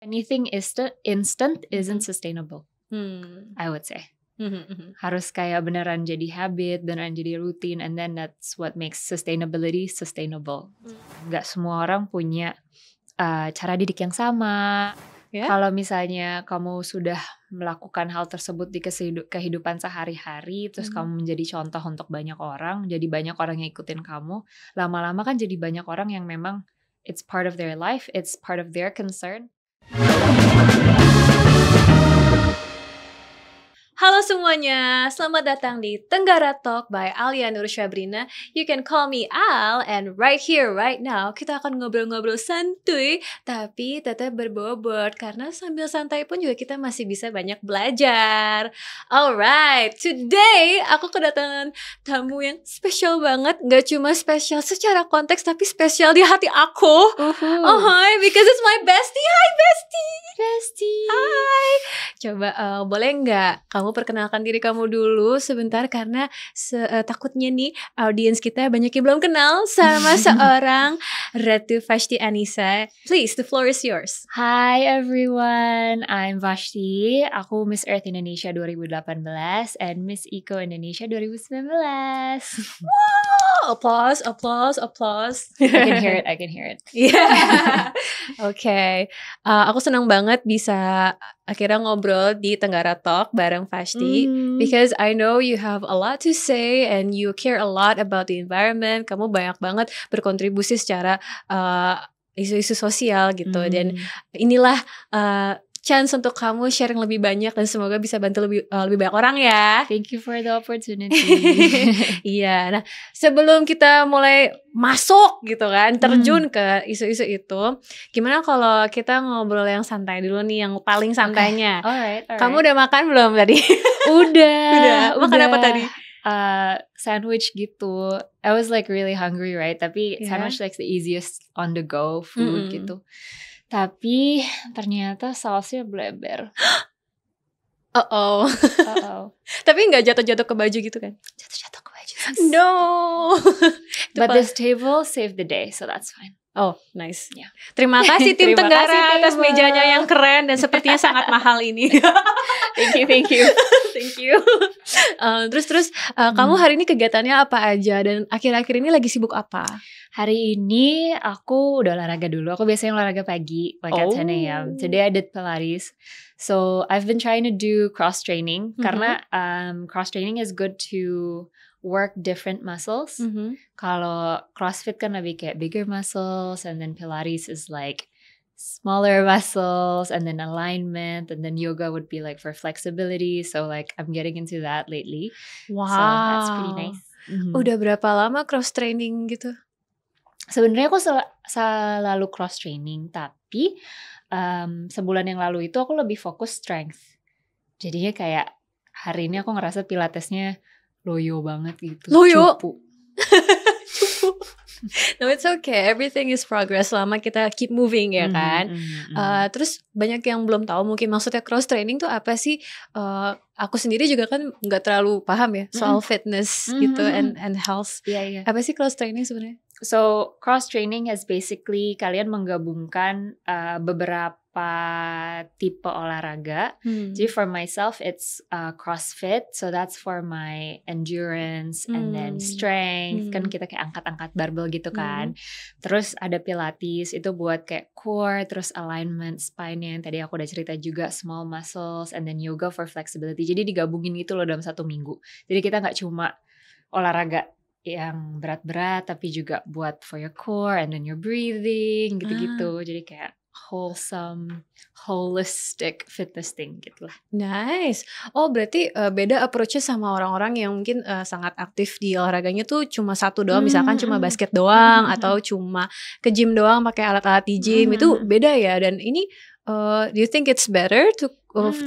Anything instant isn't sustainable, I would say. Harus kayak beneran jadi habit, beneran jadi rutin, and then that's what makes sustainability sustainable. Gak semua orang punya cara didik yang sama. Kalau misalnya kamu sudah melakukan hal tersebut di kehidupan sehari-hari, terus kamu menjadi contoh untuk banyak orang, jadi banyak orang yang ikutin kamu, lama-lama kan jadi banyak orang yang memang it's part of their life, it's part of their concern. Halo semuanya, selamat datang di Tenggara Talk by Alia Nur Syabrina. You can call me Al, and right here, right now, kita akan ngobrol-ngobrol santuy, tapi tetap berbobot, karena sambil santai pun juga kita masih bisa banyak belajar. Alright, today aku kedatangan tamu yang spesial banget, gak cuma spesial secara konteks, tapi spesial di hati aku. Because it's my bestie. Hi bestie. Hai. Coba boleh nggak kamu perkenalkan diri kamu dulu sebentar, karena takutnya nih audiens kita banyak yang belum kenal sama seorang Ratu Vashti Anissa. Please, the floor is yours. Hi everyone, I'm Vashti. Aku Miss Earth Indonesia 2018 and Miss Eco Indonesia 2019. Wow, applause. I can hear it. Yeah. Okay. Aku senang banget bisa akhirnya ngobrol di Tenggara Talk bareng Vashti, because I know you have a lot to say and you care a lot about the environment. Kamu banyak banget berkontribusi secara isu-isu sosial gitu, dan inilah chance untuk kamu sharing lebih banyak dan semoga bisa bantu lebih banyak orang ya. Thank you for the opportunity. Iya, nah sebelum kita mulai masuk gitu kan, terjun ke isu-isu itu, gimana kalau kita ngobrol yang santai dulu nih, yang paling santainya. Alright. Kamu udah makan belum tadi? Udah. Makan apa tadi? Sandwich gitu. I was like really hungry, right? Tapi sandwich like the easiest on the go food gitu. Tapi ternyata sausnya bleber. Tapi nggak jatuh-jatuh ke baju gitu kan? Jatuh-jatuh ke baju. No. But this table saved the day, so that's fine. Oh, nice. Yeah. Terima kasih tim Terima Tenggara kasih, atas mejanya yang keren dan sepertinya sangat mahal ini. Thank you. Thank you. Terus kamu hari ini kegiatannya apa aja dan akhir-akhir ini lagi sibuk apa? Hari ini aku udah olahraga dulu. Aku biasanya olahraga pagi, like at 10 a.m. Today I did Pilates. So I've been trying to do cross training karena cross training is good to work different muscles. Kalau CrossFit kan lebih kayak bigger muscles, and then Pilates is like smaller muscles, and then alignment, and then yoga would be like for flexibility. So like I'm getting into that lately. Wow. So that's pretty nice. Udah berapa lama cross training gitu? Sebenarnya aku selalu cross training, tapi sebulan yang lalu itu aku lebih fokus strength. Jadinya kayak hari ini aku ngerasa pilatesnya loyo banget gitu. Loyo? Cupu. No, it's okay. Everything is progress selama kita keep moving ya kan. Terus banyak yang belum tahu mungkin maksudnya cross training tuh apa sih? Aku sendiri juga kan nggak terlalu paham ya soal fitness gitu and health. Iya. Apa sih cross training sebenarnya? So cross training is basically kalian menggabungkan beberapa tipe olahraga. Jadi for myself it's CrossFit, so that's for my endurance and then strength. Kan kita kayak angkat-angkat barbell gitu kan. Terus ada Pilates, itu buat kayak core, terus alignment, spine yang tadi aku udah cerita juga, small muscles, and then yoga for flexibility. Jadi digabungin gitu loh dalam 1 minggu. Jadi kita nggak cuma olahraga yang berat-berat, tapi juga buat for your core and then your breathing gitu-gitu. Jadi kayak wholesome, holistic fitness thing gitu lah. Nice. Oh berarti beda approach-nya sama orang-orang yang mungkin sangat aktif di olahraganya tuh cuma satu doang, misalkan cuma basket doang atau cuma ke gym doang pakai alat-alat di gym, itu beda ya. Dan ini do you think it's better to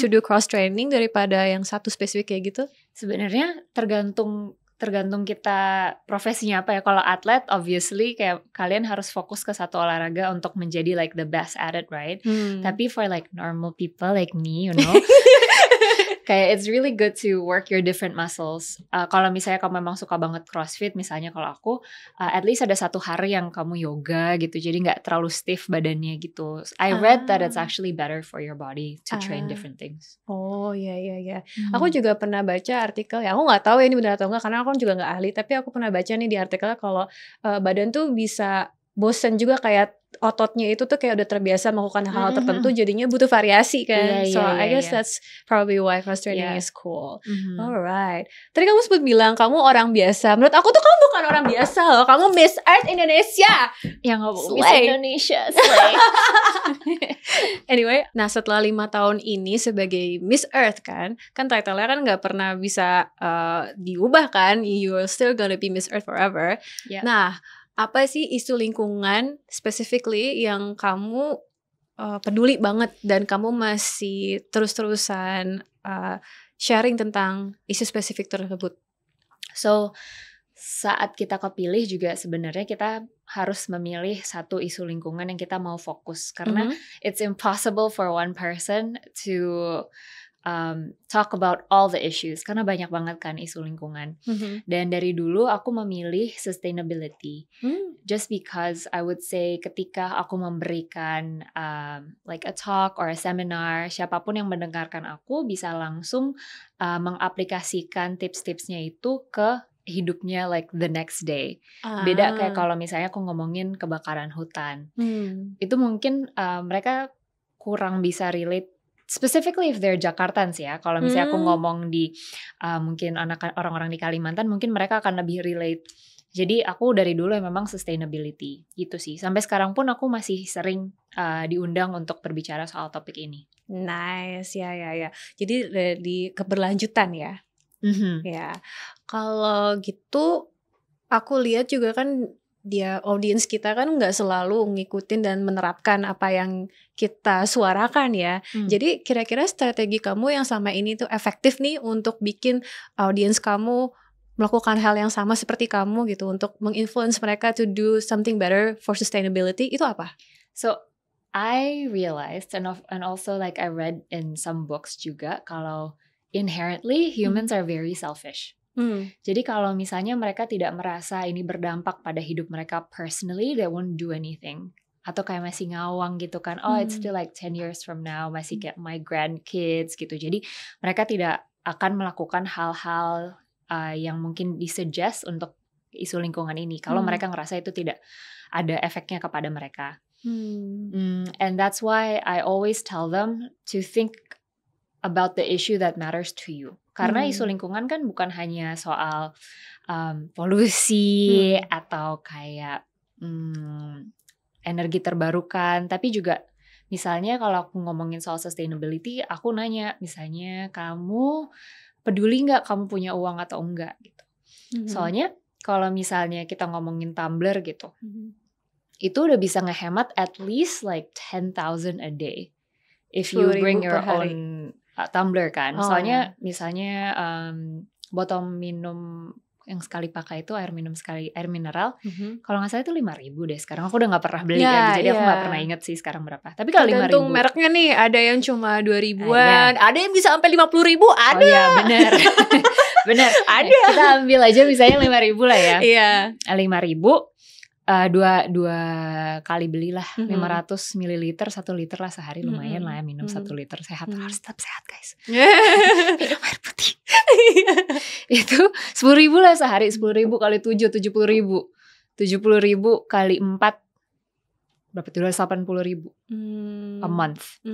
do cross training daripada yang satu spesifik kayak gitu? Sebenarnya tergantung kita profesinya apa ya. Kalau atlet obviously kayak kalian harus fokus ke satu olahraga untuk menjadi like the best at it, right? Tapi for like normal people like me, you know, kayak it's really good to work your different muscles. Kalau misalnya kamu memang suka banget CrossFit, misalnya kalau aku, at least ada 1 hari yang kamu yoga gitu, jadi nggak terlalu stiff badannya gitu. I read that it's actually better for your body to train different things. Oh iya. Aku juga pernah baca artikel ya, aku nggak tahu ya ini benar atau enggak karena aku juga nggak ahli, tapi aku pernah baca nih di artikelnya kalau badan tuh bisa bosen juga kayak ototnya itu tuh kayak udah terbiasa melakukan hal-hal tertentu, jadinya butuh variasi kan. So I guess that's probably why cross training is cool. Alright. Tadi kamu sempat bilang kamu orang biasa. Menurut aku tuh kamu bukan orang biasa loh. Kamu Miss Earth Indonesia. Yang ngomong Miss Indonesia. Slay. Anyway, nah setelah 5 tahun ini sebagai Miss Earth kan title-nya kan nggak pernah bisa diubah kan. You're still gonna be Miss Earth forever. Nah, apa sih isu lingkungan specifically yang kamu peduli banget dan kamu masih terus-terusan sharing tentang isu spesifik tersebut? So, saat kita kepilih juga sebenarnya kita harus memilih satu isu lingkungan yang kita mau fokus. Karena it's impossible for one person to talk about all the issues karena banyak banget kan isu lingkungan. Dan dari dulu aku memilih sustainability just because I would say ketika aku memberikan like a talk or a seminar, siapapun yang mendengarkan aku bisa langsung mengaplikasikan tips-tipsnya itu ke hidupnya like the next day. Beda kayak kalau misalnya aku ngomongin kebakaran hutan, itu mungkin mereka kurang bisa relate. Specifically if they're Jakartans ya. Kalau misalnya aku ngomong di mungkin orang-orang di Kalimantan, mungkin mereka akan lebih relate. Jadi aku dari dulu memang sustainability gitu sih. Sampai sekarang pun aku masih sering diundang untuk berbicara soal topik ini. Nice, ya. Jadi di keberlanjutan ya. Ya. Kalau gitu aku lihat juga kan dia audiens kita kan nggak selalu ngikutin dan menerapkan apa yang kita suarakan ya. Jadi kira-kira strategi kamu yang selama ini tuh efektif nih untuk bikin audiens kamu melakukan hal yang sama seperti kamu gitu untuk menginfluence mereka to do something better for sustainability itu apa? So I realized and also like I read in some books juga kalau inherently humans are very selfish. Jadi kalau misalnya mereka tidak merasa ini berdampak pada hidup mereka personally, they won't do anything. Atau kayak masih ngawang gitu kan, it's still like 10 years from now, masih kayak my grandkids gitu. Jadi mereka tidak akan melakukan hal-hal yang mungkin disuggest untuk isu lingkungan ini. Kalau mereka ngerasa itu tidak ada efeknya kepada mereka. And that's why I always tell them to think about the issue that matters to you. Karena isu lingkungan kan bukan hanya soal polusi atau kayak energi terbarukan, tapi juga misalnya kalau aku ngomongin soal sustainability, aku nanya misalnya kamu peduli nggak kamu punya uang atau enggak gitu. Soalnya kalau misalnya kita ngomongin tumbler gitu, itu udah bisa ngehemat at least like 10,000 a day if you bring your own tumbler kan. Soalnya misalnya botol minum yang sekali pakai itu air mineral. Kalau nggak salah itu 5.000 deh. Sekarang aku udah nggak pernah beli lagi, jadi aku nggak pernah inget sih sekarang berapa. Tapi kalau 5.000, tergantung mereknya nih, ada yang cuma 2.000-an, ada yang bisa sampai 50.000, ada. Oh iya benar. Benar. Ada. Kita ambil aja misalnya 5.000 lah ya. Iya. 5.000. Dua kali belilah 500 ml 1 liter lah sehari, lumayan lah ya minum 1 liter. Sehat, harus tetap sehat guys. Minum air putih. Itu 10.000 lah sehari, 10.000 kali 7, 70.000. 70.000 kali 4 berapa tuh? 80.000 a month.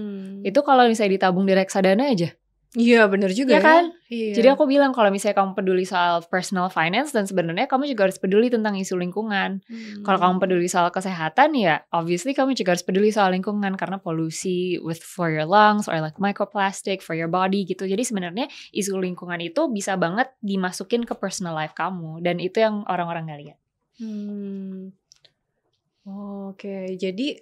Itu kalau misalnya ditabung di reksadana aja. Iya benar juga ya kan? Iya. Jadi aku bilang kalau misalnya kamu peduli soal personal finance, dan sebenarnya kamu juga harus peduli tentang isu lingkungan. Kalau kamu peduli soal kesehatan ya obviously kamu juga harus peduli soal lingkungan, karena polusi for your lungs or like microplastic for your body gitu. Jadi sebenarnya isu lingkungan itu bisa banget dimasukin ke personal life kamu, dan itu yang orang-orang gak lihat. Oke, jadi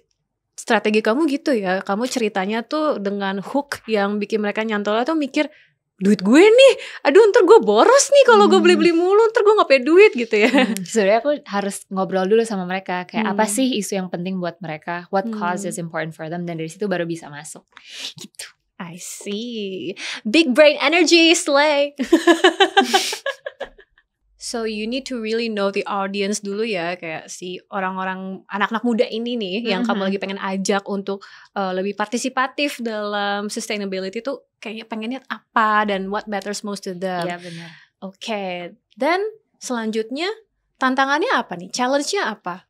strategi kamu gitu ya, kamu ceritanya tuh dengan hook yang bikin mereka nyantolnya tuh mikir, duit gue nih, aduh ntar gue boros nih kalau gue beli-beli mulu, ntar gue gak punya duit gitu ya. Sebenarnya aku harus ngobrol dulu sama mereka, kayak apa sih isu yang penting buat mereka, what cause is important for them, dan dari situ baru bisa masuk gitu. I see. Big brain energy, slay. So you need to really know the audience dulu ya, kayak si orang-orang anak-anak muda ini nih yang kamu lagi pengen ajak untuk lebih partisipatif dalam sustainability tuh kayaknya pengennya apa dan what matters most to them. Iya benar. Oke, dan selanjutnya tantangannya apa nih? Challenge-nya apa?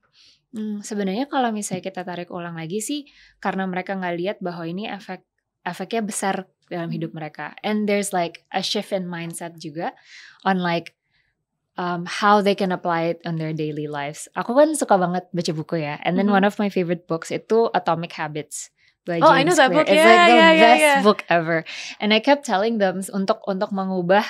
Sebenarnya kalau misalnya kita tarik ulang lagi sih, karena mereka nggak lihat bahwa ini efeknya besar dalam hidup mereka, and there's like a shift in mindset juga on like how they can apply it on their daily lives. Aku kan suka banget baca buku ya, and then one of my favorite books itu Atomic Habits by James I know that Clear. book. It's like the best book ever, and I kept telling them untuk mengubah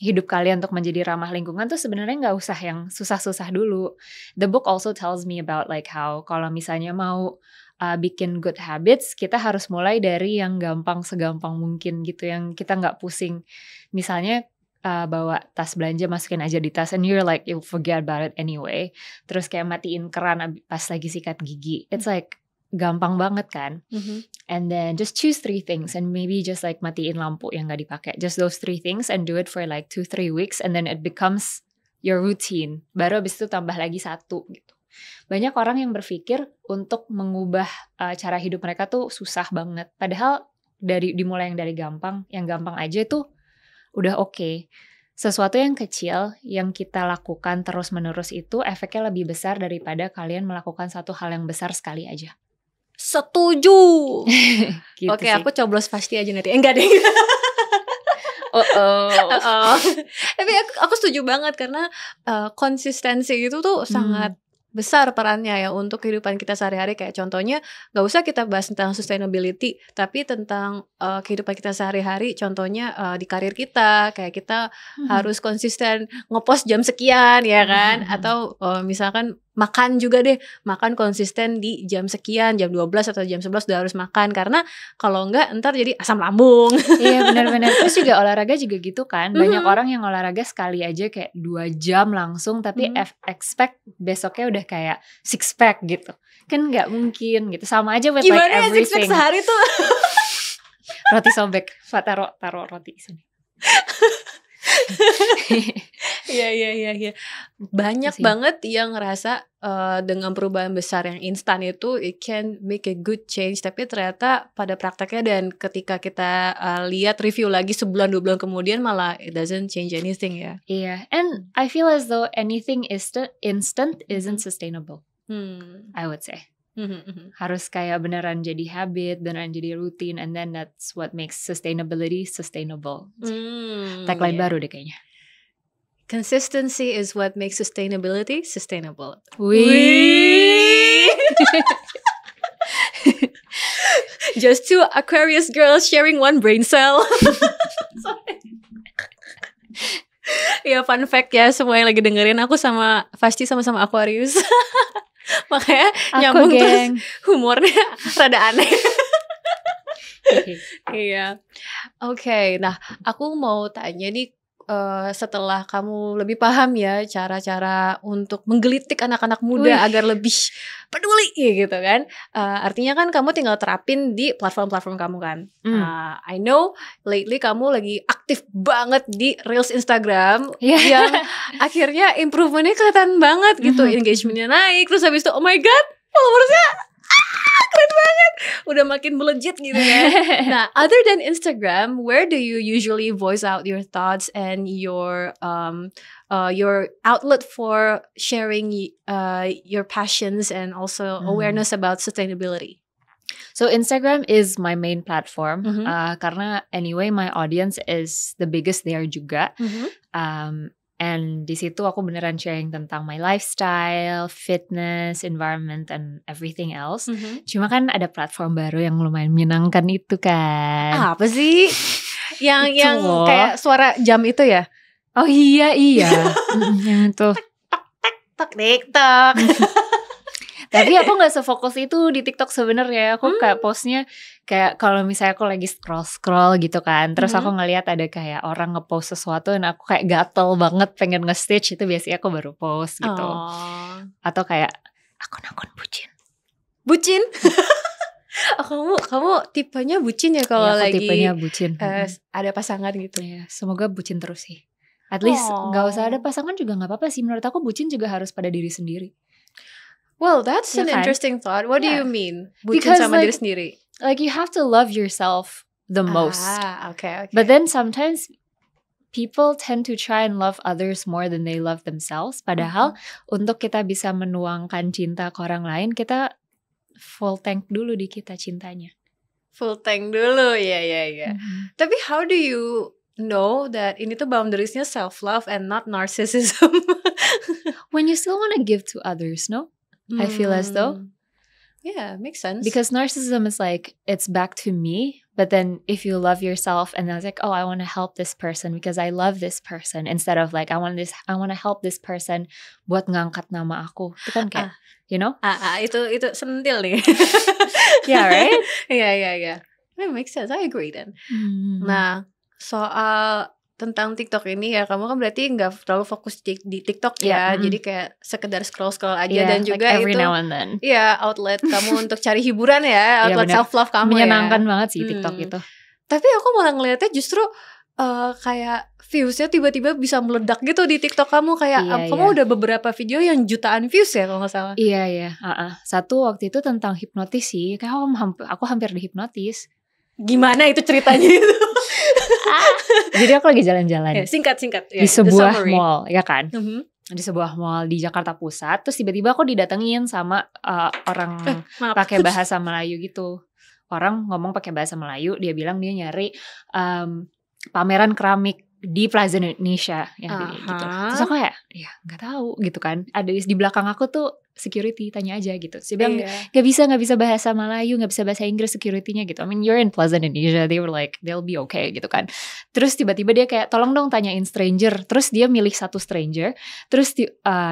hidup kalian untuk menjadi ramah lingkungan tuh sebenarnya nggak usah yang susah-susah dulu. The book also tells me about like how kalau misalnya mau bikin good habits, kita harus mulai dari yang segampang mungkin gitu, yang kita nggak pusing. Misalnya bawa tas belanja, masukin aja di tas, and you're like you forget about it anyway. Terus kayak matiin keran pas lagi sikat gigi. It's like gampang banget kan. And then just choose 3 things and maybe just like matiin lampu yang gak dipakai. Just those 3 things and do it for like 2-3 weeks and then it becomes your routine. Baru abis itu tambah lagi 1 gitu. Banyak orang yang berpikir untuk mengubah cara hidup mereka tuh susah banget. Padahal dimulai yang dari gampang, yang gampang aja tuh udah oke. Sesuatu yang kecil yang kita lakukan terus-menerus itu efeknya lebih besar daripada kalian melakukan satu hal yang besar sekali aja. Setuju. Gitu Oke, sih. aku coblos pasti aja nanti. Enggak deh. Tapi aku setuju banget karena konsistensi itu tuh sangat besar perannya ya untuk kehidupan kita sehari-hari. Kayak contohnya gak usah kita bahas tentang sustainability, tapi tentang kehidupan kita sehari-hari. Contohnya di karir kita, kayak kita harus konsisten ngepost jam sekian ya kan. Atau misalkan makan juga deh, makan konsisten di jam sekian, jam 12 atau jam 11 udah harus makan. Karena kalau enggak ntar jadi asam lambung. Iya benar-benar. Terus juga olahraga juga gitu kan. Banyak orang yang olahraga sekali aja kayak 2 jam langsung, tapi expect besoknya udah kayak 6 pack gitu. Kan gak mungkin gitu. Sama aja with Gimana like everything. Gimana ya 6 pack sehari tuh? Roti sobek, taruh roti sini. Iya. Banyak banget yang ngerasa dengan perubahan besar yang instan itu it can make a good change, tapi ternyata pada prakteknya dan ketika kita lihat review lagi sebulan 2 bulan kemudian malah it doesn't change anything ya. Iya, and I feel as though anything instant isn't sustainable. I would say. Harus kayak beneran jadi habit, beneran jadi routine, and then that's what makes sustainability sustainable. Tagline baru deh kayaknya. Consistency is what makes sustainability sustainable. Wih. Just 2 Aquarius girls sharing 1 brain cell. Ya fun fact ya, semua yang lagi dengerin, aku sama Fasti sama-sama Aquarius. Makanya nyambung terus humornya rada aneh. Iya. Oke, nah aku mau tanya nih, setelah kamu lebih paham ya cara-cara untuk menggelitik anak-anak muda agar lebih peduli gitu kan, artinya kan kamu tinggal terapin di platform-platform kamu kan. I know lately kamu lagi aktif banget di Reels Instagram yang akhirnya improvementnya kelihatan banget gitu, engagementnya naik, terus habis itu oh my god followersnya keren banget, udah makin melejit gitu kan. Nah, other than Instagram, where do you usually voice out your thoughts and your outlet for sharing your passions and also awareness about sustainability? So Instagram is my main platform karena anyway my audience is the biggest there juga. And di situ aku beneran sharing tentang my lifestyle, fitness, environment, and everything else. Cuma kan ada platform baru yang lumayan menyenangkan itu kan. Apa sih? yang kayak suara jam itu ya? Oh iya. Yang itu. TikTok. Tapi aku gak sefokus itu di TikTok sebenarnya. Aku kayak postnya kayak kalau misalnya aku lagi scroll gitu kan, terus aku ngelihat ada kayak orang ngepost sesuatu dan aku kayak gatel banget pengen nge-stitch, itu biasanya aku baru post gitu. Atau kayak akun-akun bucin. Kamu tipenya bucin ya kalau aku lagi tipenya bucin. ada pasangan gitu. Iya, semoga bucin terus sih. At least nggak usah ada pasangan juga nggak apa-apa sih. Menurut aku bucin juga harus pada diri sendiri. Well, that's Ya an kan? interesting thought. What do Yeah. you mean? Bucin Because sama like- diri sendiri. Like you have to love yourself the most. Okay. But then sometimes people tend to try and love others more than they love themselves. Padahal untuk kita bisa menuangkan cinta ke orang lain, kita full tank dulu di kita cintanya. Full tank dulu, ya. Tapi how do you know that ini tuh boundariesnya self love and not narcissism? When you still want to give to others, no? I feel as though. Yeah, makes sense. Because narcissism is like, it's back to me. But then if you love yourself and then it's like, oh, I want to help this person because I love this person. Instead of like, I want to help this person buat ngangkat nama aku. Itu kan kayak, you know? Itu sentil nih. Yeah, right? Yeah. That makes sense. I agree then. Nah, soal tentang TikTok ini ya, kamu kan berarti nggak terlalu fokus di TikTok ya, jadi kayak sekedar scroll aja dan juga like every itu now and then. Iya, outlet kamu untuk cari hiburan ya, outlet self love kamu menyenangkan ya. banget sih TikTok itu. Tapi aku malah ngeliatnya justru kayak viewsnya tiba-tiba bisa meledak gitu di TikTok kamu, kayak kamu udah beberapa video yang jutaan views ya kalau nggak salah. Iya. Satu waktu itu tentang hipnotis sih, kayak aku hampir dihipnotis. Gimana itu ceritanya itu? Jadi aku lagi jalan-jalan. Singkat. Di sebuah mall, ya kan? Di sebuah mall di Jakarta Pusat. Terus tiba-tiba aku didatengin sama orang pakai bahasa Melayu gitu. Orang ngomong pakai bahasa Melayu, dia bilang dia nyari pameran keramik di Plaza Indonesia yang gitu. Terus aku kayak, ya nggak tahu gitu kan. Ada di belakang aku tuh security, tanya aja gitu. Dia bilang nggak bisa bahasa Melayu, nggak bisa bahasa Inggris securitynya gitu. I mean you're in Plaza Indonesia, they were like they'll be okay gitu kan. Terus tiba-tiba dia kayak tolong dong tanyain stranger. Terus dia milih satu stranger. Terus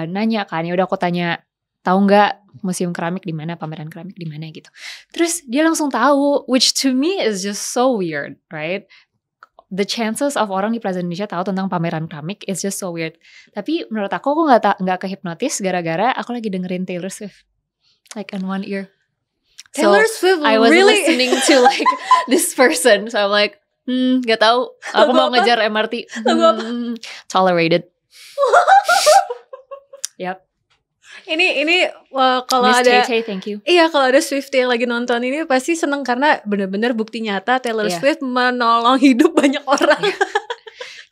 nanya kan, ya udah aku tanya, tahu nggak museum keramik di mana, pameran keramik di mana gitu. Terus dia langsung tahu, which to me is just so weird, right? The chances of orang di Plaza Indonesia tahu tentang pameran keramik is just so weird. Tapi menurut aku nggak kehipnotis gara-gara aku lagi dengerin Taylor Swift, like on one ear. Taylor Swift I was really listening to like this person, so I'm like, nggak tahu. Aku mau ngejar MRT. Tolerated. Yep. Ini kalau Miss ada Tay, thank you. Iya, kalau ada Swiftie yang lagi nonton ini pasti seneng karena benar-benar bukti nyata Taylor Swift menolong hidup banyak orang.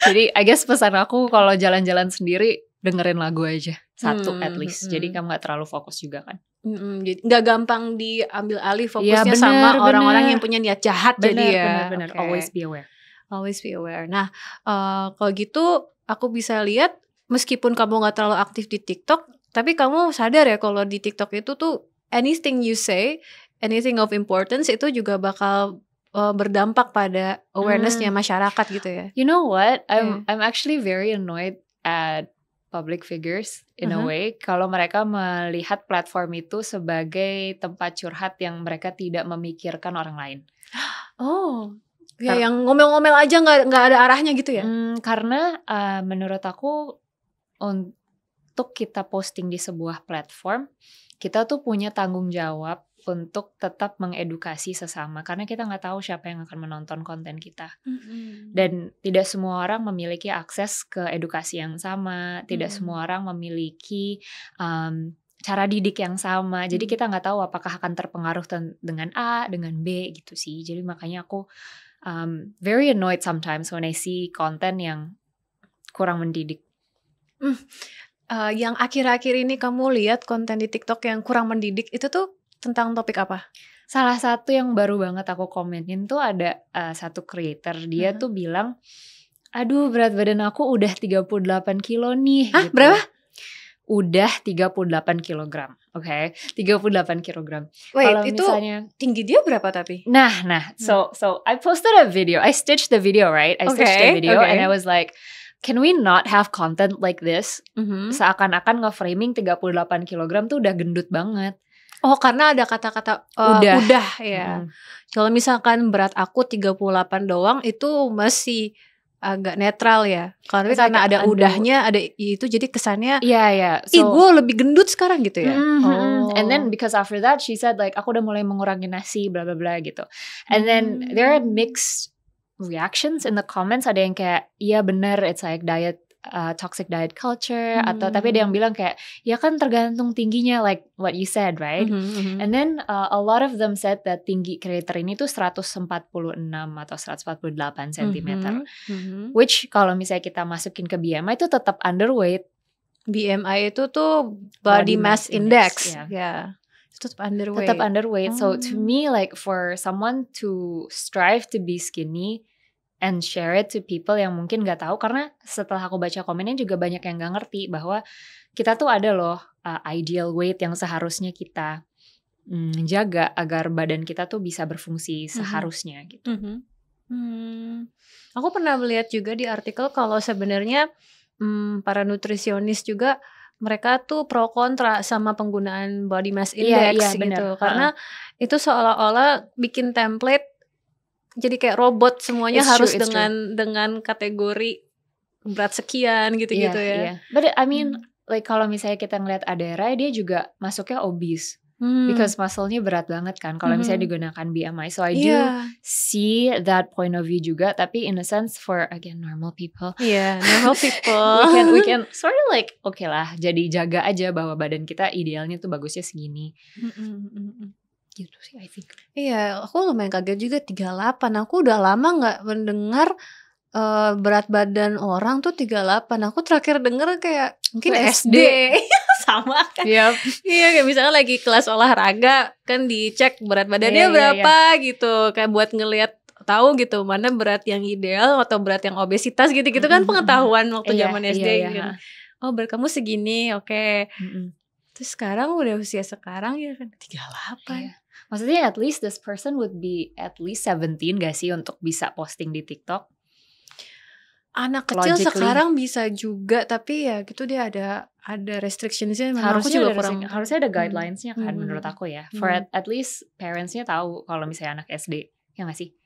Jadi I guess pesan aku kalau jalan-jalan sendiri dengerin lagu aja satu at least. Jadi kamu gak terlalu fokus juga kan. Jadi gak gampang diambil alih fokusnya sama orang-orang yang punya niat jahat. Bener. Okay. Always be aware. Always be aware. Nah, kalau gitu aku bisa lihat meskipun kamu gak terlalu aktif di TikTok, tapi kamu sadar ya kalau di TikTok itu tuh anything you say, anything of importance itu juga bakal berdampak pada awarenessnya masyarakat gitu ya. You know what? I'm actually very annoyed at public figures in a way kalau mereka melihat platform itu sebagai tempat curhat yang mereka tidak memikirkan orang lain. Oh, ya yang ngomel-ngomel aja nggak ada arahnya gitu ya? Karena menurut aku untuk kita posting di sebuah platform, kita tuh punya tanggung jawab untuk tetap mengedukasi sesama karena kita nggak tahu siapa yang akan menonton konten kita. Dan tidak semua orang memiliki akses ke edukasi yang sama, tidak semua orang memiliki cara didik yang sama. Jadi kita nggak tahu apakah akan terpengaruh dengan A, dengan B gitu sih. Jadi makanya aku very annoyed sometimes when I see konten yang kurang mendidik. Yang akhir-akhir ini kamu lihat konten di TikTok yang kurang mendidik itu tuh tentang topik apa? Salah satu yang baru banget aku komenin tuh ada satu creator, dia tuh bilang, aduh berat badan aku udah 38 kilo nih. Hah? Gitu. Berapa? Udah 38 kilogram, oke? 38 kilogram. Wait, kalau itu misalnya, tinggi dia berapa tapi? Nah, so I posted a video, I stitched the video, right? I stitched the video and I was like, can we not have content like this? Seakan-akan nge-framing 38 kilogram tuh udah gendut banget. Oh, karena ada kata-kata udah ya. Kalau misalkan berat aku 38 doang itu masih agak netral ya. Karena It's karena like ada udahnya, ada itu jadi kesannya yeah. ih gue lebih gendut sekarang gitu ya. And then because after that she said like aku udah mulai mengurangi nasi bla bla bla gitu. And then there are mixed reactions in the comments. Ada yang kayak iya bener it's like toxic diet culture atau tapi ada yang bilang kayak ya kan tergantung tingginya like what you said right. And then a lot of them said that tinggi creator ini tuh 146 atau 148 cm. Which kalau misalnya kita masukin ke BMI itu tetap underweight. BMI itu tuh body mass index. Ya. Tetap underweight. So to me like for someone to strive to be skinny and share it to people yang mungkin gak tahu, karena setelah aku baca komennya juga banyak yang gak ngerti bahwa kita tuh ada loh ideal weight yang seharusnya kita jaga agar badan kita tuh bisa berfungsi seharusnya gitu. Aku pernah melihat juga di artikel kalau sebenarnya para nutrisionis juga mereka tuh pro kontra sama penggunaan body mass index gitu. Karena itu seolah-olah bikin template jadi kayak robot semuanya harus dengan kategori berat sekian gitu-gitu ya. But I mean like kalau misalnya kita ngeliat Adera dia juga masuknya obese. Because muscle-nya berat banget kan kalau misalnya digunakan BMI. So I do see that point of view juga, tapi in a sense for again normal people. Normal people. we can sort of like okay lah, jadi jaga aja bahwa badan kita idealnya tuh bagusnya segini. Gitu sih I think. Iya, aku lumayan kaget juga 38. Aku udah lama gak mendengar berat badan orang tuh 38. Aku terakhir denger kayak mungkin SD. Sama kan. Iya, kayak misalnya lagi kelas olahraga kan dicek berat badannya berapa gitu. Kayak buat ngelihat tahu gitu mana berat yang ideal atau berat yang obesitas gitu-gitu kan pengetahuan waktu zaman SD gitu. Oh, berat kamu segini, oke. Terus sekarang udah usia sekarang ya kan 38. Maksudnya at least this person would be at least 17 gak sih untuk bisa posting di TikTok? Anak kecil sekarang bisa juga, tapi ya gitu dia ada restrictions-nya. Harusnya ada guidelines-nya kan menurut aku ya. For at least parents-nya tahu kalau misalnya anak SD, ya gak sih?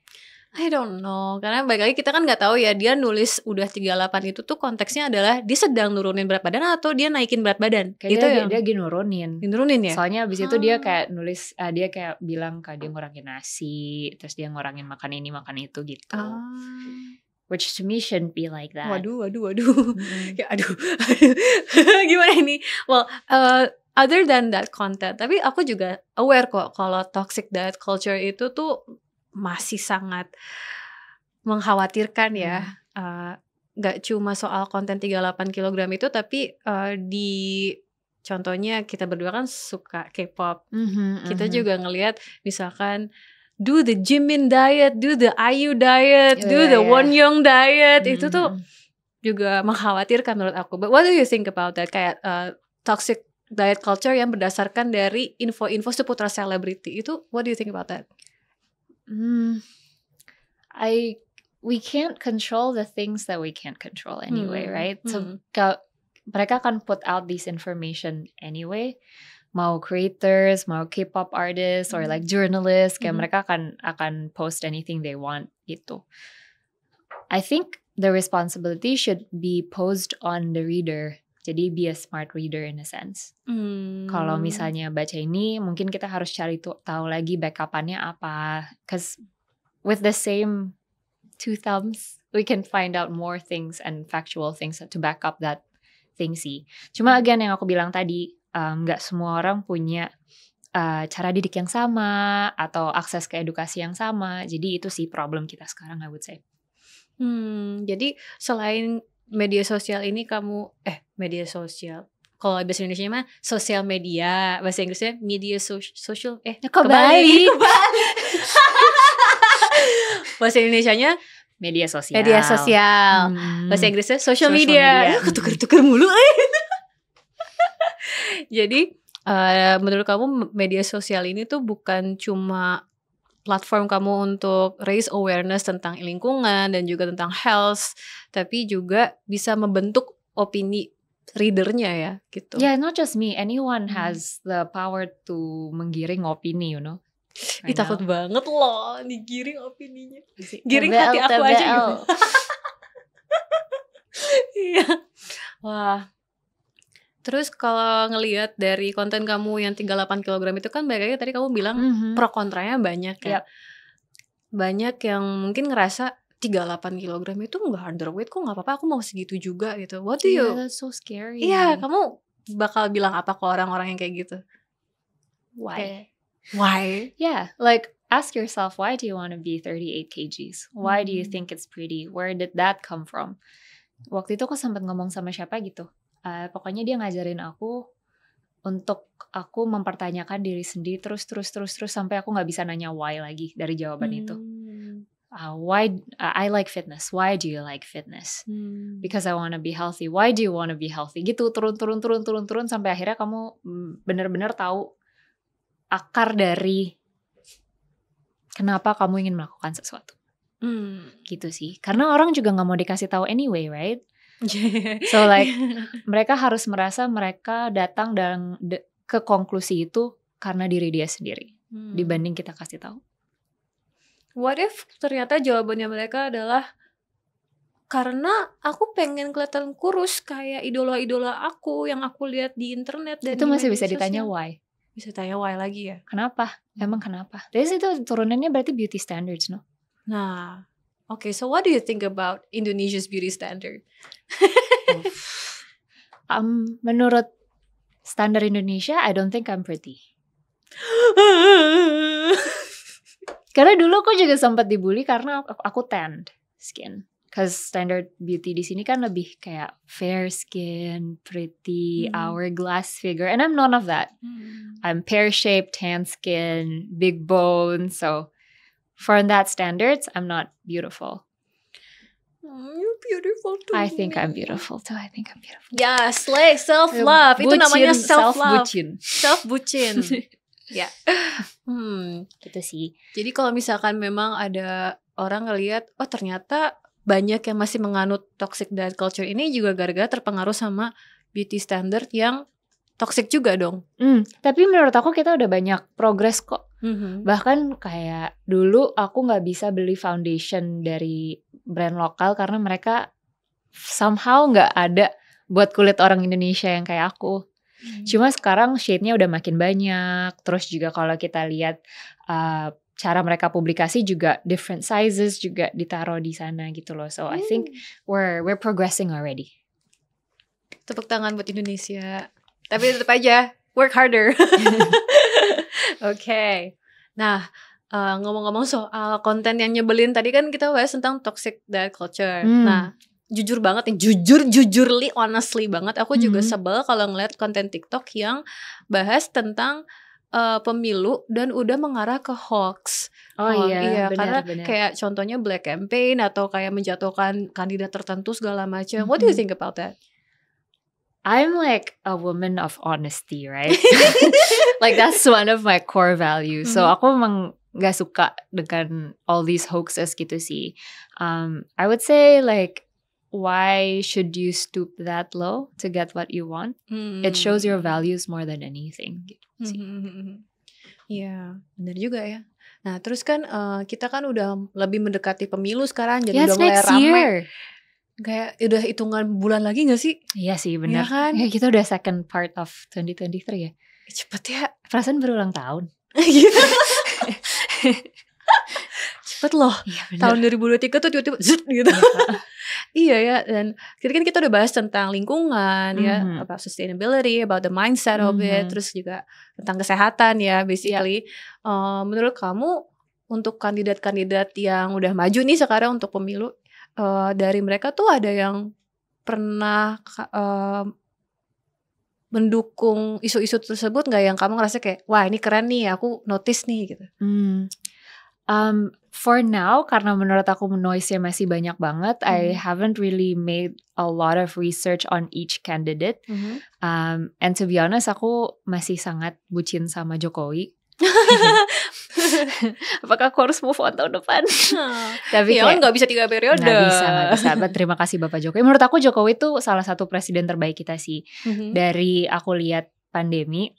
I don't know, karena balik lagi kita kan nggak tahu ya dia nulis udah 38 itu tuh konteksnya adalah dia sedang nurunin berat badan atau dia naikin berat badan. Kayak itu dia nurunin ya. Soalnya abis itu dia kayak nulis dia kayak bilang dia ngurangin nasi, terus dia ngurangin makan ini makan itu gitu. Which to me shouldn't be like that. Waduh. Ya aduh. Gimana ini? Well, other than that content, tapi aku juga aware kok kalau toxic diet culture itu tuh masih sangat mengkhawatirkan ya. Gak cuma soal konten 38 kg itu, tapi di contohnya kita berdua kan suka K-pop. Kita juga ngelihat misalkan do the Jimin diet, do the IU diet, do the Wonyoung diet. Itu tuh juga mengkhawatirkan menurut aku. But what do you think about that? Kayak toxic diet culture yang berdasarkan dari info-info seputar selebriti itu, what do you think about that? We can't control the things that we can't control anyway, right? So mereka akan put out this information anyway. Mau creators, mau K-pop artists or like journalists, kayak mereka akan post anything they want gitu. I think the responsibility should be posed on the reader. Jadi be a smart reader in a sense. Kalau misalnya baca ini, mungkin kita harus cari tahu lagi backupannya apa. Because with the same 2 thumbs, we can find out more things and factual things to back up that thing sih. Cuma again yang aku bilang tadi, nggak semua orang punya cara didik yang sama atau akses ke edukasi yang sama. Jadi itu sih problem kita sekarang, I would say. Jadi selain media sosial ini kamu media sosial. Kalau bahasa Indonesia mah sosial media, bahasa Inggrisnya media social kebalik. Bahasa Indonesianya media sosial. Bahasa Inggrisnya social media. Ketukar-tukar mulu. Jadi menurut kamu media sosial ini tuh bukan cuma platform kamu untuk raise awareness tentang lingkungan dan juga tentang health, tapi juga bisa membentuk opini readernya ya gitu. Yeah, not just me, anyone has the power to menggiring opini, you know. Takut banget loh digiring opininya. Giring hati aku aja gitu. Iya. Wah. Terus kalau ngelihat dari konten kamu yang 38 kg itu kan balik lagi tadi kamu bilang pro kontranya banyak ya. Yep. Banyak yang mungkin ngerasa 38 kg itu nggak underweight kok nggak apa-apa, aku mau segitu juga gitu. What do you? That's so scary. Iya, kamu bakal bilang apa ke orang-orang yang kayak gitu? Why? Why? Yeah, like ask yourself, why do you want to be 38 kgs? Why do you think it's pretty? Where did that come from? Waktu itu aku sempat ngomong sama siapa gitu. Pokoknya dia ngajarin aku untuk aku mempertanyakan diri sendiri terus sampai aku nggak bisa nanya why lagi dari jawaban itu. Why I like fitness? Why do you like fitness? Because I want to be healthy. Why do you want to be healthy? Gitu turun sampai akhirnya kamu benar-benar tahu akar dari kenapa kamu ingin melakukan sesuatu. Gitu sih. Karena orang juga nggak mau dikasih tahu anyway, right? So like mereka harus merasa mereka datang dan ke konklusi itu karena diri dia sendiri dibanding kita kasih tahu. What if ternyata jawabannya mereka adalah karena aku pengen kelihatan kurus kayak idola-idola aku yang aku lihat di internet dan itu masih di bisa media ditanya sosial. why. Bisa tanya why lagi ya. Kenapa? Emang kenapa? Terus itu turunannya berarti beauty standards, no? Nah, okay, so what do you think about Indonesia's beauty standard? Menurut standar Indonesia, I don't think I'm pretty. Karena dulu aku juga sempat dibully karena aku tanned skin. Cause standard beauty di sini kan lebih kayak fair skin, pretty, hourglass figure, and I'm none of that. I'm pear-shaped, tan skin, big bones, so for that standards, I'm not beautiful. You're beautiful too. I think I'm beautiful too. Ya, slay, self-love. Itu namanya self-love. Self-bucin. Ya. Gitu sih. Jadi kalau misalkan memang ada orang ngelihat, oh ternyata banyak yang masih menganut toxic diet culture ini juga gara-gara terpengaruh sama beauty standard yang toxic juga dong. Tapi menurut aku kita udah banyak progress kok. Bahkan kayak dulu aku nggak bisa beli foundation dari brand lokal karena mereka somehow nggak ada buat kulit orang Indonesia yang kayak aku. Cuma sekarang shade-nya udah makin banyak. Terus juga kalau kita lihat cara mereka publikasi juga different sizes juga ditaruh di sana gitu loh. So I think we're progressing already. Tepuk tangan buat Indonesia. Tapi tetap aja work harder. Okay. Nah, ngomong-ngomong soal konten yang nyebelin tadi kan kita bahas tentang toxic diet culture. Nah, jujur banget nih, jujurly, honestly banget, aku juga sebel kalau ngeliat konten TikTok yang bahas tentang pemilu dan udah mengarah ke hoax. Iya, karena kayak contohnya black campaign atau kayak menjatuhkan kandidat tertentu segala macam. What do you think about that? I'm like a woman of honesty, right? Like that's one of my core values. So aku emang gak suka dengan all these hoaxes gitu sih. I would say like, why should you stoop that low to get what you want? It shows your values more than anything. Gitu sih. Iya, benar juga ya. Nah, terus kan kita kan udah lebih mendekati pemilu sekarang, jadi udah mulai ramai. Kayak udah hitungan bulan lagi gak sih? Iya sih, benar. Ya kan? Ya, kita udah second part of 2023 ya. Cepet ya. Perasaan berulang tahun. Cepet loh. Ya, tahun 2023 tuh tiba-tiba zut gitu. Iya ya, dan kan kita udah bahas tentang lingkungan ya, about sustainability, about the mindset of it, terus juga tentang kesehatan ya, basically. Menurut kamu untuk kandidat-kandidat yang udah maju nih sekarang untuk pemilu, dari mereka tuh ada yang pernah mendukung isu-isu tersebut nggak, yang kamu ngerasa kayak wah ini keren nih, aku notice nih gitu? For now, karena menurut aku noise-nya masih banyak banget, I haven't really made a lot of research on each candidate. And to be honest, aku masih sangat bucin sama Jokowi. Apakah aku harus move on tahun depan? Tapi ya kan gak bisa 3 periode. Gak bisa. Terima kasih Bapak Jokowi. Menurut aku Jokowi itu salah satu presiden terbaik kita sih. Dari aku lihat pandemi,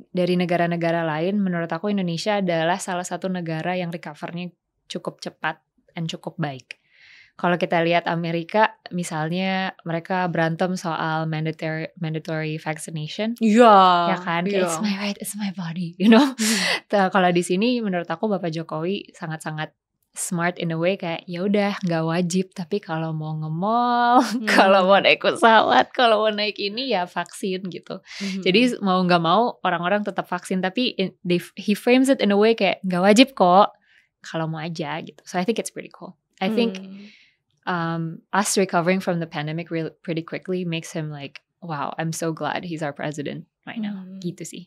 dari negara-negara lain, menurut aku Indonesia adalah salah satu negara yang recovernya cukup cepat dan cukup baik. kalau kita lihat Amerika, misalnya mereka berantem soal mandatory vaccination, ya kan? Kayak, it's my right, it's my body, you know. Kalau di sini, menurut aku Bapak Jokowi sangat-sangat smart in a way, kayak ya udah nggak wajib, tapi kalau mau nge-mall, kalau mau naik pesawat, kalau mau naik ini ya vaksin gitu. Jadi mau nggak mau orang-orang tetap vaksin, tapi he frames it in a way kayak nggak wajib kok, kalau mau aja gitu. So I think it's pretty cool. I think us recovering from the pandemic pretty quickly makes him like, wow, I'm so glad he's our president right now. Gitu sih.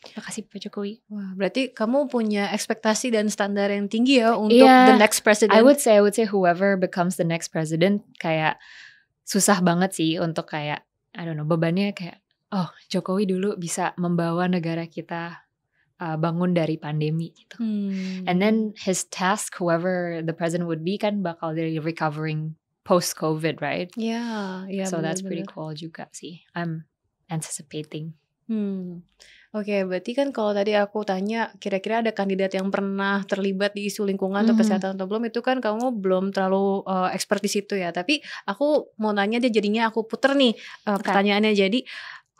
Makasih Pak Jokowi. Wah, berarti kamu punya ekspektasi dan standar yang tinggi ya untuk the next president. I would say whoever becomes the next president, kayak susah banget sih untuk kayak, I don't know, bebannya kayak, oh Jokowi dulu bisa membawa negara kita bangun dari pandemi gitu. And then his task, whoever the president would be, kan bakal dari recovering post-COVID, right? Yeah, so that's pretty cool juga sih. I'm anticipating. Oke, berarti kan kalau tadi aku tanya kira-kira ada kandidat yang pernah terlibat di isu lingkungan atau kesehatan atau belum, itu kan kamu belum terlalu expert di situ ya. Tapi aku mau nanya deh, jadinya aku puter nih pertanyaannya. Jadi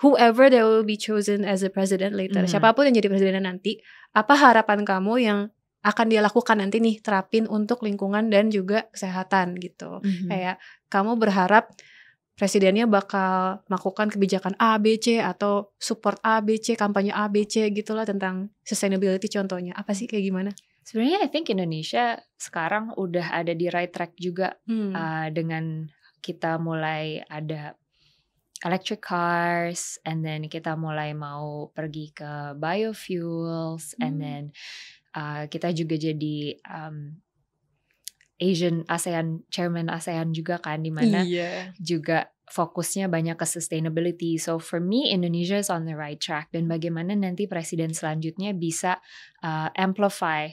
whoever that will be chosen as a president later, siapapun yang jadi presiden nanti, apa harapan kamu yang akan dia lakukan nanti nih, terapin untuk lingkungan dan juga kesehatan gitu. Kayak kamu berharap presidennya bakal melakukan kebijakan A, B, C, atau support A, B, C, kampanye A, B, C gitulah tentang sustainability contohnya. Apa sih, kayak gimana? Sebenarnya I think Indonesia sekarang udah ada di right track juga dengan kita mulai ada electric cars, and then kita mulai mau pergi ke biofuels, and then kita juga jadi chairman ASEAN juga kan, di mana juga fokusnya banyak ke sustainability. So for me, Indonesia is on the right track. Dan bagaimana nanti presiden selanjutnya bisa amplify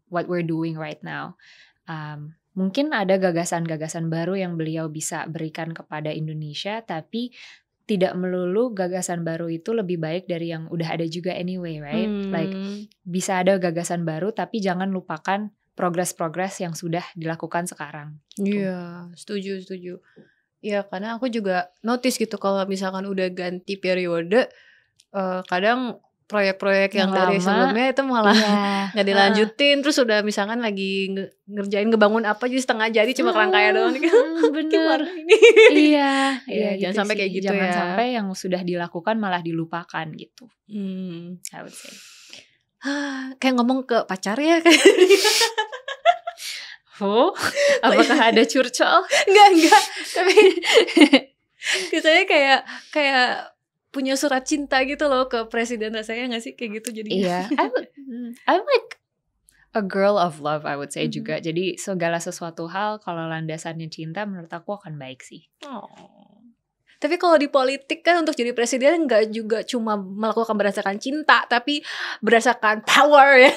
what we're doing right now. Mungkin ada gagasan-gagasan baru yang beliau bisa berikan kepada Indonesia, tapi tidak melulu gagasan baru itu lebih baik dari yang udah ada juga anyway, right? Like bisa ada gagasan baru, tapi jangan lupakan progres-progres yang sudah dilakukan sekarang. Iya, setuju. Iya, karena aku juga notice gitu kalau misalkan udah ganti periode, kadang proyek-proyek yang dari lama, sebelumnya itu malah nggak dilanjutin, terus udah misalkan lagi ngebangun apa jadi setengah jadi, cuma kerangkanya doang. Bener. Ini? Iya, jangan gitu sampai sih. kayak gitu jangan ya. sampai yang sudah dilakukan malah dilupakan gitu. I would say. Kayak ngomong ke pacar ya. Oh, apakah ada curcol? Enggak. Tapi biasanya kayak punya surat cinta gitu loh ke presiden saya, nggak sih kayak gitu jadinya? Iya, I'm like a girl of love, I would say juga. Jadi segala sesuatu hal kalau landasannya cinta, menurut aku akan baik sih. Tapi kalau di politik kan untuk jadi presiden nggak juga cuma melakukan berdasarkan cinta, tapi berdasarkan power ya.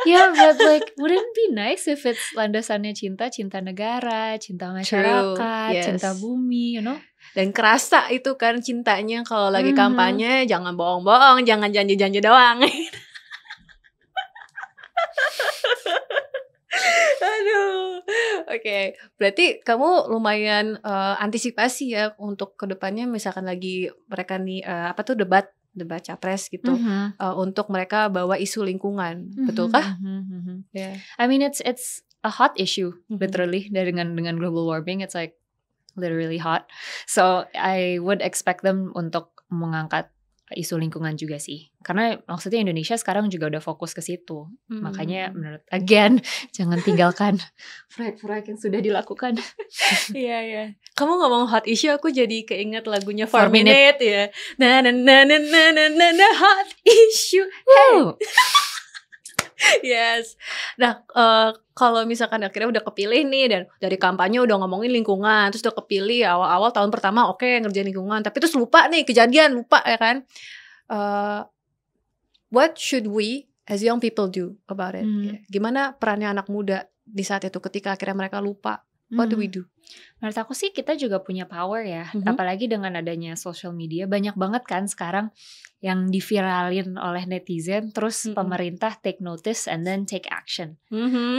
Yeah, but like, wouldn't it be nice if it's landasannya cinta negara, cinta masyarakat, cinta bumi, you know? Dan kerasa itu kan cintanya kalau lagi kampanye, jangan bohong-bohong, jangan janji-janji doang. Aduh, oke. Berarti kamu lumayan antisipasi ya untuk kedepannya, misalkan lagi mereka nih debat capres gitu, untuk mereka bawa isu lingkungan, betulkah? Yeah. I mean it's a hot issue, literally. Dengan global warming, it's like literally hot. So I would expect them untuk mengangkat isu lingkungan juga sih, karena maksudnya Indonesia sekarang juga udah fokus ke situ. Makanya menurut, again, jangan tinggalkan proyek-proyek yang sudah dilakukan. Iya. Kamu ngomong hot issue, aku jadi keinget lagunya 4 Minute ya. Na hot issue. Hey. Yes. Nah, kalau misalkan akhirnya udah kepilih nih, dan dari kampanye udah ngomongin lingkungan, terus udah kepilih awal-awal tahun pertama oke, ngerjain lingkungan, tapi terus lupa nih, kejadian lupa ya kan. What should we as young people do about it? Gimana perannya anak muda di saat itu ketika akhirnya mereka lupa What do we do? Menurut aku sih kita juga punya power ya, apalagi dengan adanya social media, banyak banget kan sekarang yang diviralin oleh netizen, terus pemerintah take notice and then take action.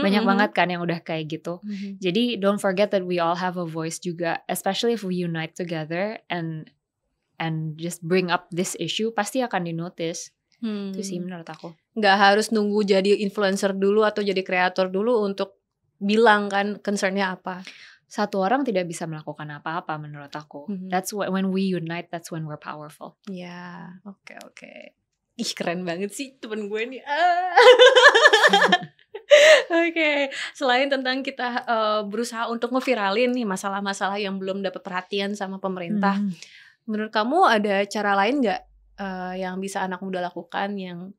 Banyak banget kan yang udah kayak gitu. Jadi don't forget that we all have a voice juga, especially if we unite together and just bring up this issue, pasti akan di-notice. Itu sih menurut aku. Nggak harus nunggu jadi influencer dulu atau jadi kreator dulu untuk bilang kan concernnya apa. Satu orang tidak bisa melakukan apa-apa menurut aku. That's when we unite, that's when we're powerful. Ya, oke. Ih, keren banget sih temen gue nih. Oke, selain tentang kita berusaha untuk ngeviralin nih masalah-masalah yang belum dapat perhatian sama pemerintah, menurut kamu ada cara lain nggak yang bisa anak muda lakukan yang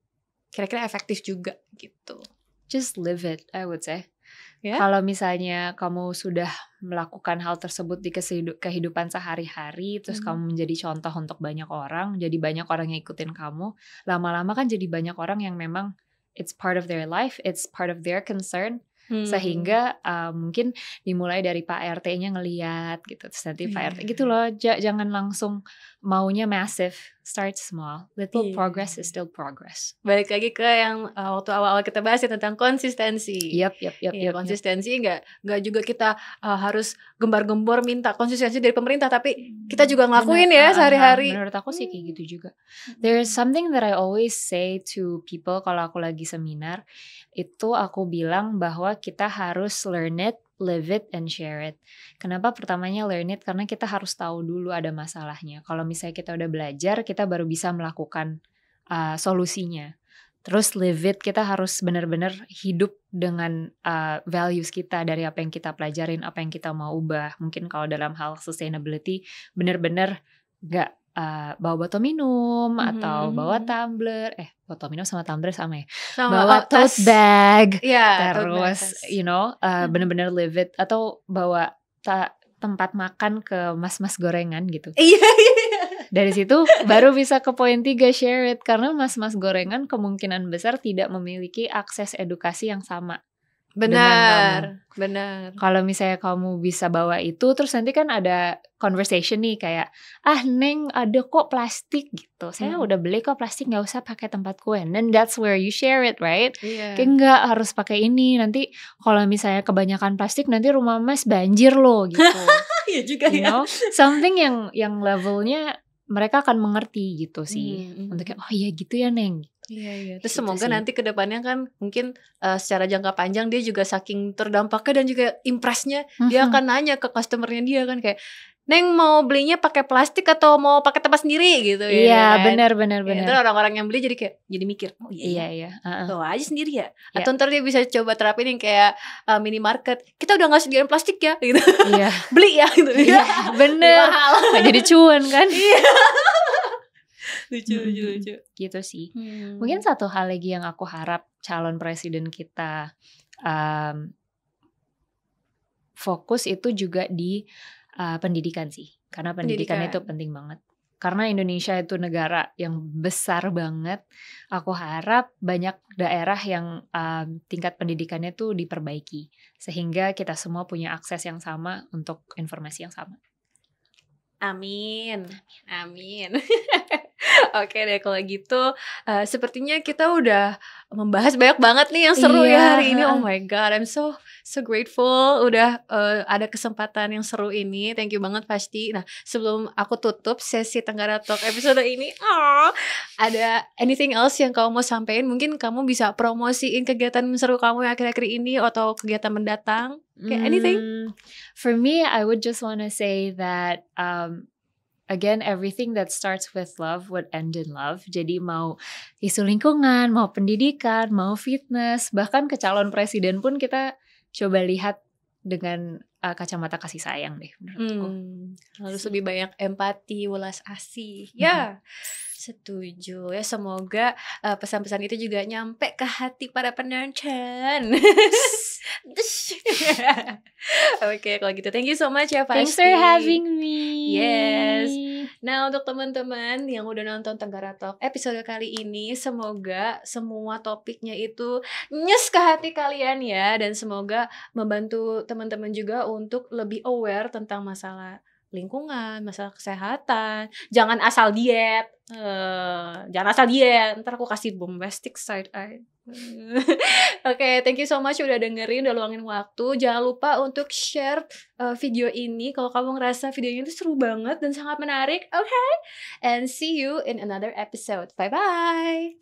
kira-kira efektif juga gitu? Just live it, I would say. Yeah? Kalau misalnya kamu sudah melakukan hal tersebut di kehidupan sehari-hari, terus kamu menjadi contoh untuk banyak orang, jadi banyak orang yang ikutin kamu, lama-lama kan jadi banyak orang yang memang it's part of their life, it's part of their concern. Sehingga mungkin dimulai dari Pak RT-nya ngeliat gitu, terus nanti Pak RT gitu loh, jangan langsung maunya massive, start small, little progress is still progress. Balik lagi ke yang waktu awal-awal kita bahas ya tentang konsistensi. Yep, konsistensi nggak juga kita harus gembar-gembor minta konsistensi dari pemerintah, tapi kita juga ngelakuin ya sehari-hari. Menurut aku sih kayak gitu juga. There is something that I always say to people kalau aku lagi seminar, itu aku bilang bahwa kita harus learn it, live it, and share it. Kenapa pertamanya learn it? Karena kita harus tahu dulu ada masalahnya. Kalau misalnya kita udah belajar, kita baru bisa melakukan solusinya. Terus live it, kita harus benar-benar hidup dengan values kita dari apa yang kita pelajarin, apa yang kita mau ubah. Mungkin kalau dalam hal sustainability, benar-benar gak bawa botol minum atau bawa tumbler, botol minum sama tumbler sama ya, bawa tote bag, terus you know bener-bener live it, atau bawa tempat makan ke mas-mas gorengan gitu. Dari situ baru bisa ke poin 3, share it, karena mas-mas gorengan kemungkinan besar tidak memiliki akses edukasi yang sama. Benar. Kalau misalnya kamu bisa bawa itu, terus nanti kan ada conversation nih kayak, Neng ada kok plastik gitu, saya udah beli kok plastik, nggak usah pakai tempat kue. And then that's where you share it, right? Kayak nggak harus pakai ini, nanti kalau misalnya kebanyakan plastik nanti rumah mas banjir loh gitu. Iya juga, you know? Something yang levelnya mereka akan mengerti gitu sih. Untuk kayak, oh iya gitu ya Neng. Iya. Terus gitu semoga sih. Nanti kedepannya kan mungkin secara jangka panjang dia juga saking terdampaknya dan juga impressnya, dia akan nanya ke customernya dia kan kayak, Neng mau belinya pakai plastik atau mau pakai tempat sendiri gitu ya. Iya kan? benar. Terus orang-orang yang beli jadi mikir, oh iya. Bawa aja sendiri ya. Atau ntar dia bisa coba terapin yang kayak minimarket, kita udah nggak sediain plastik ya gitu. Iya. Beli ya gitu. Iya, bener. Nggak jadi cuan kan. Iya. Lucu. Gitu sih. Mungkin satu hal lagi yang aku harap calon presiden kita fokus itu juga di pendidikan sih. Karena pendidikan itu penting banget. Karena Indonesia itu negara yang besar banget. Aku harap banyak daerah yang tingkat pendidikannya tuh diperbaiki. Sehingga kita semua punya akses yang sama untuk informasi yang sama. Amin. Oke deh kalau gitu, sepertinya kita udah membahas banyak banget nih yang seru ya hari ini. Oh my god, I'm so grateful udah ada kesempatan yang seru ini. Thank you banget Fasti. Nah sebelum aku tutup sesi Tenggara Talk episode ini, ada anything else yang kamu mau sampaikan? Mungkin kamu bisa promosiin kegiatan seru kamu yang akhir-akhir ini atau kegiatan mendatang. Anything? For me, I would just want to say that again, everything that starts with love would end in love. Jadi mau isu lingkungan, mau pendidikan, mau fitness, bahkan ke calon presiden pun kita coba lihat dengan kacamata kasih sayang deh menurutku. Harus lebih banyak empati, welas asih. Ya, setuju ya. Semoga pesan-pesan itu juga nyampe ke hati para penonton. Oke, kalau gitu thank you so much ya Fasti. Thanks for having me. Yes. Nah, untuk teman-teman yang udah nonton Tenggara Talk episode kali ini, semoga semua topiknya itu nyes ke hati kalian ya, dan semoga membantu teman-teman juga untuk lebih aware tentang masalah lingkungan, masalah kesehatan. Jangan asal diet. Ntar aku kasih bombastic side eye. Oke, thank you so much udah dengerin, udah luangin waktu. Jangan lupa untuk share video ini kalau kamu ngerasa videonya itu seru banget dan sangat menarik. Okay? And see you in another episode. Bye-bye.